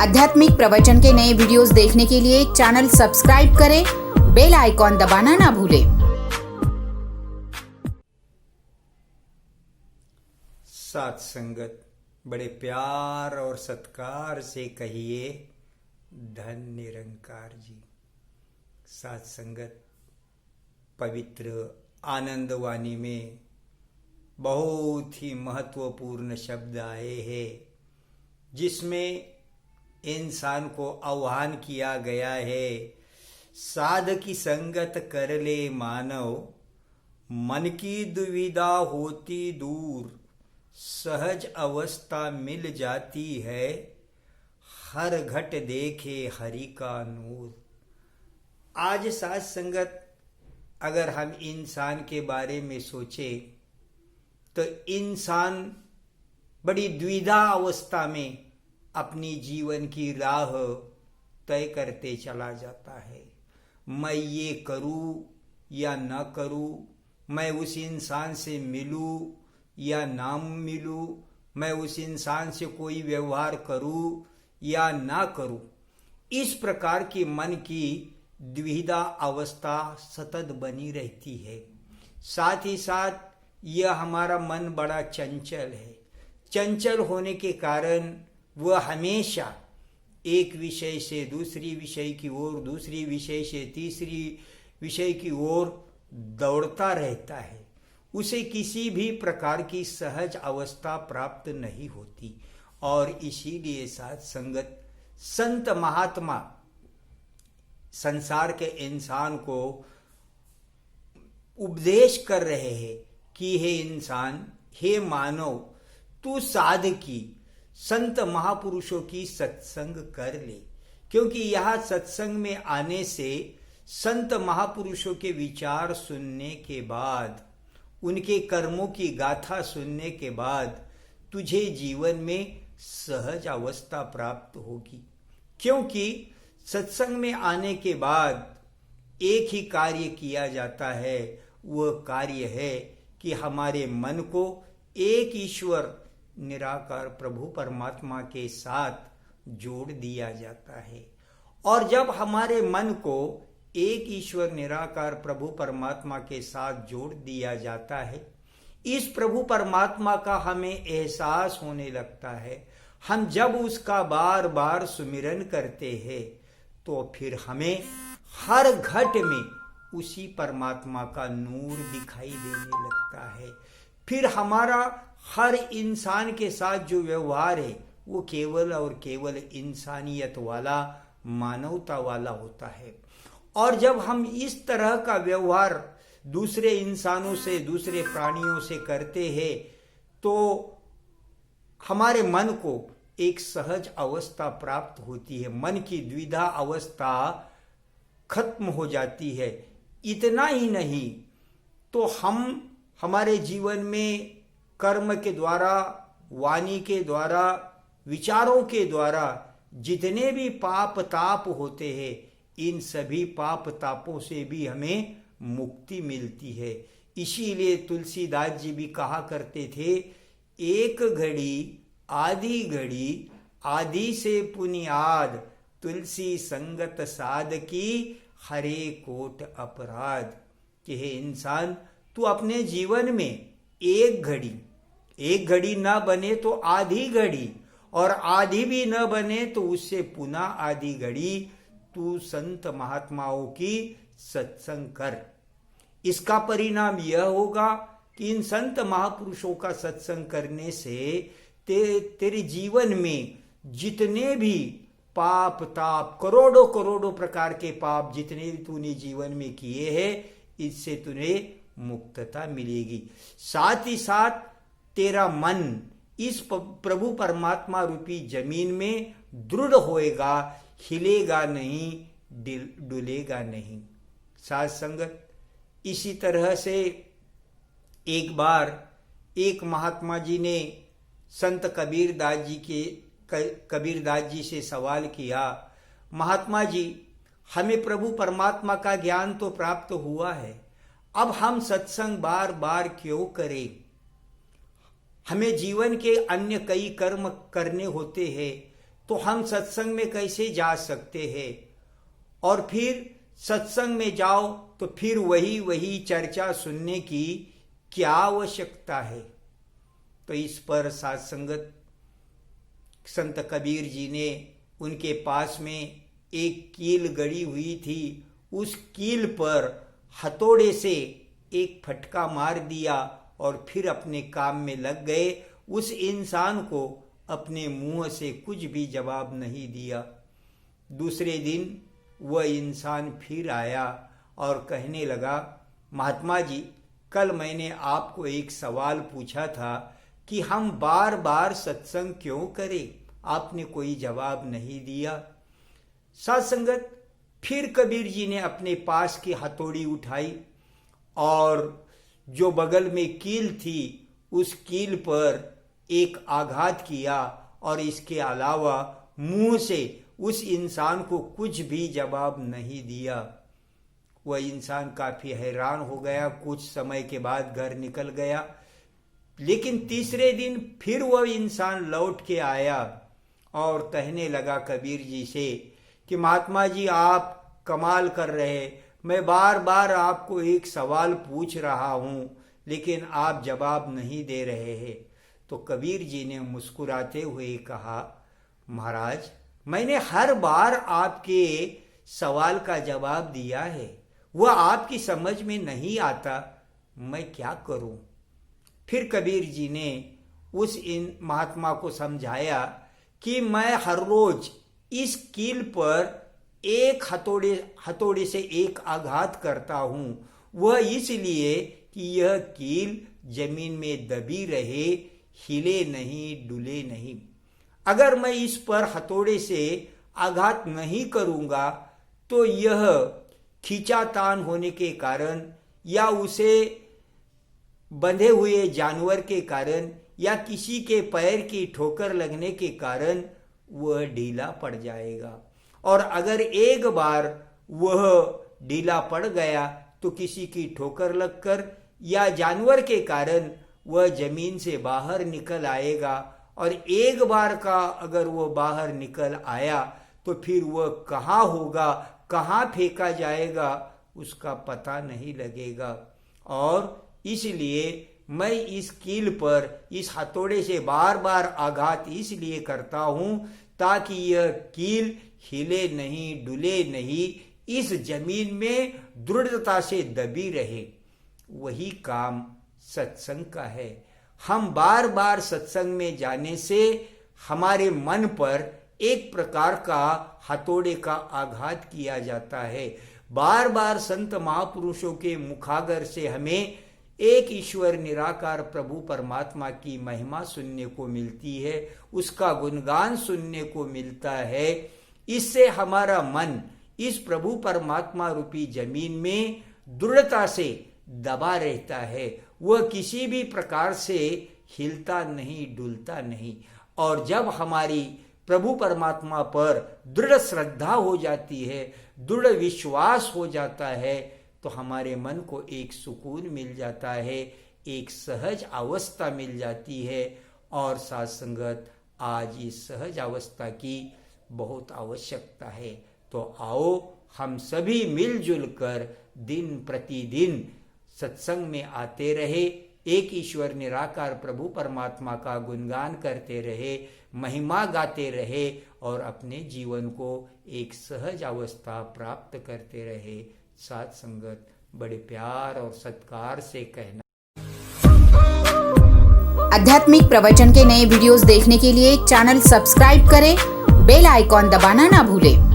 आध्यात्मिक प्रवचन के नए वीडियोस देखने के लिए चैनल सब्सक्राइब करें, बेल आइकॉन दबाना ना भूलें। साथ संगत बड़े प्यार और सत्कार से कहिए धन निरंकार जी। साथ संगत पवित्र आनंद वाणी में बहुत ही महत्वपूर्ण शब्द आए हैं, जिसमें इंसान को आह्वान किया गया है, साध की संगत कर ले मानव, मन की दुविधा होती दूर, सहज अवस्था मिल जाती है, हर घट देखे हरि का नूर। आज साथ संगत अगर हम इंसान के बारे में सोचें तो इंसान बड़ी द्विधा अवस्था में अपनी जीवन की राह तय करते चला जाता है। मैं ये करूं या ना करूं, मैं उस इंसान से मिलूं या ना मिलूं, मैं उस इंसान से कोई व्यवहार करूं या ना करूं। इस प्रकार की मन की द्विधा अवस्था सतत बनी रहती है। साथ ही साथ यह हमारा मन बड़ा चंचल है। चंचल होने के कारण वह हमेशा एक विषय से दूसरी विषय की ओर, दूसरी विषय से तीसरी विषय की ओर दौड़ता रहता है। उसे किसी भी प्रकार की सहज अवस्था प्राप्त नहीं होती। और इसीलिए साथ संगत संत महात्मा संसार के इंसान को उपदेश कर रहे हैं कि हे इंसान, हे मानव, तू साधकी संत महापुरुषों की सत्संग कर ले। क्योंकि यह सत्संग में आने से, संत महापुरुषों के विचार सुनने के बाद, उनके कर्मों की गाथा सुनने के बाद तुझे जीवन में सहज अवस्था प्राप्त होगी। क्योंकि सत्संग में आने के बाद एक ही कार्य किया जाता है, वह कार्य है कि हमारे मन को एक ईश्वर निराकार प्रभु परमात्मा के साथ जोड़ दिया जाता है। और जब हमारे मन को एक ईश्वर निराकार प्रभु परमात्मा के साथ जोड़ दिया जाता है, इस प्रभु परमात्मा का हमें एहसास होने लगता है, हम जब उसका बार बार सुमिरन करते हैं तो फिर हमें हर घट में उसी परमात्मा का नूर दिखाई देने लगता है। फिर हमारा हर इंसान के साथ जो व्यवहार है वो केवल और केवल इंसानियत वाला, मानवता वाला होता है। और जब हम इस तरह का व्यवहार दूसरे इंसानों से, दूसरे प्राणियों से करते हैं तो हमारे मन को एक सहज अवस्था प्राप्त होती है, मन की द्विधा अवस्था खत्म हो जाती है। इतना ही नहीं तो हम हमारे जीवन में कर्म के द्वारा, वाणी के द्वारा, विचारों के द्वारा जितने भी पाप ताप होते हैं, इन सभी पाप तापों से भी हमें मुक्ति मिलती है। इसीलिए तुलसीदास जी भी कहा करते थे, एक घड़ी आधी घड़ी, आधी से पुनियाद, तुलसी संगत साध की, हरे कोट अपराध। कि हे इंसान, तू अपने जीवन में एक घड़ी ना बने तो आधी घड़ी, और आधी भी न बने तो उससे पुनः आधी घड़ी तू संत महात्माओं की सत्संग कर। इसका परिणाम यह होगा कि इन संत महापुरुषों का सत्संग करने से तेरे जीवन में जितने भी पाप ताप, करोड़ों करोड़ों प्रकार के पाप जितने भी तूने जीवन में किए हैं, इससे तुम्हें मुक्तता मिलेगी। साथ ही साथ तेरा मन इस प्रभु परमात्मा रूपी जमीन में दृढ़ होएगा, हिलेगा नहीं, डुलेगा नहीं। साथ संगत इसी तरह से एक बार एक महात्मा जी ने संत कबीरदास जी से सवाल किया, महात्मा जी, हमें प्रभु परमात्मा का ज्ञान तो प्राप्त हुआ है, अब हम सत्संग बार बार क्यों करें? हमें जीवन के अन्य कई कर्म करने होते हैं, तो हम सत्संग में कैसे जा सकते हैं? और फिर सत्संग में जाओ तो फिर वही चर्चा सुनने की क्या आवश्यकता है? तो इस पर साथ संगत संत कबीर जी ने उनके पास में एक कील गड़ी हुई थी, उस कील पर हथौड़े से एक फटका मार दिया और फिर अपने काम में लग गए। उस इंसान को अपने मुंह से कुछ भी जवाब नहीं दिया। दूसरे दिन वह इंसान फिर आया और कहने लगा, महात्मा जी, कल मैंने आपको एक सवाल पूछा था कि हम बार बार सत्संग क्यों करें? आपने कोई जवाब नहीं दिया। साथ संगत फिर कबीर जी ने अपने पास की हथौड़ी उठाई और जो बगल में कील थी उस कील पर एक आघात किया और इसके अलावा मुंह से उस इंसान को कुछ भी जवाब नहीं दिया। वह इंसान काफी हैरान हो गया, कुछ समय के बाद घर निकल गया। लेकिन तीसरे दिन फिर वह इंसान लौट के आया और कहने लगा कबीर जी से कि महात्मा जी, आप कमाल कर रहे, मैं बार बार आपको एक सवाल पूछ रहा हूं लेकिन आप जवाब नहीं दे रहे हैं। तो कबीर जी ने मुस्कुराते हुए कहा, महाराज, मैंने हर बार आपके सवाल का जवाब दिया है, वह आपकी समझ में नहीं आता, मैं क्या करूं? फिर कबीर जी ने उस इन महात्मा को समझाया कि मैं हर रोज इस कील पर एक हथौड़े से एक आघात करता हूं, वह इसलिए कि यह कील जमीन में दबी रहे, हिले नहीं, डुले नहीं। अगर मैं इस पर हथौड़े से आघात नहीं करूंगा तो यह खींचातान होने के कारण या उसे बंधे हुए जानवर के कारण या किसी के पैर की ठोकर लगने के कारण वह ढीला पड़ जाएगा। और अगर एक बार वह ढीला पड़ गया तो किसी की ठोकर लगकर या जानवर के कारण वह जमीन से बाहर निकल आएगा। और एक बार का अगर वह बाहर निकल आया तो फिर वह कहाँ होगा, कहाँ फेंका जाएगा, उसका पता नहीं लगेगा। और इसलिए मैं इस कील पर इस हथौड़े से बार बार आघात इसलिए करता हूं ताकि यह कील हिले नहीं, डुले नहीं, इस जमीन में दृढ़ता से दबी रहे। वही काम सत्संग का है। हम बार बार सत्संग में जाने से हमारे मन पर एक प्रकार का हथौड़े का आघात किया जाता है। बार बार संत महापुरुषों के मुखागर से हमें एक ईश्वर निराकार प्रभु परमात्मा की महिमा सुनने को मिलती है, उसका गुणगान सुनने को मिलता है। इससे हमारा मन इस प्रभु परमात्मा रूपी जमीन में दृढ़ता से दबा रहता है, वह किसी भी प्रकार से हिलता नहीं, डुलता नहीं। और जब हमारी प्रभु परमात्मा पर दृढ़ श्रद्धा हो जाती है, दृढ़ विश्वास हो जाता है, तो हमारे मन को एक सुकून मिल जाता है, एक सहज अवस्था मिल जाती है। और साथ संगत आज इस सहज अवस्था की बहुत आवश्यकता है। तो आओ हम सभी मिलजुल कर दिन प्रतिदिन सत्संग में आते रहे, एक ईश्वर निराकार प्रभु परमात्मा का गुणगान करते रहे, महिमा गाते रहे और अपने जीवन को एक सहज अवस्था प्राप्त करते रहे। साथ संगत बड़े प्यार और सत्कार से कहना। आध्यात्मिक प्रवचन के नए वीडियोस देखने के लिए चैनल सब्सक्राइब करें, बेल आइकॉन दबाना ना भूलें।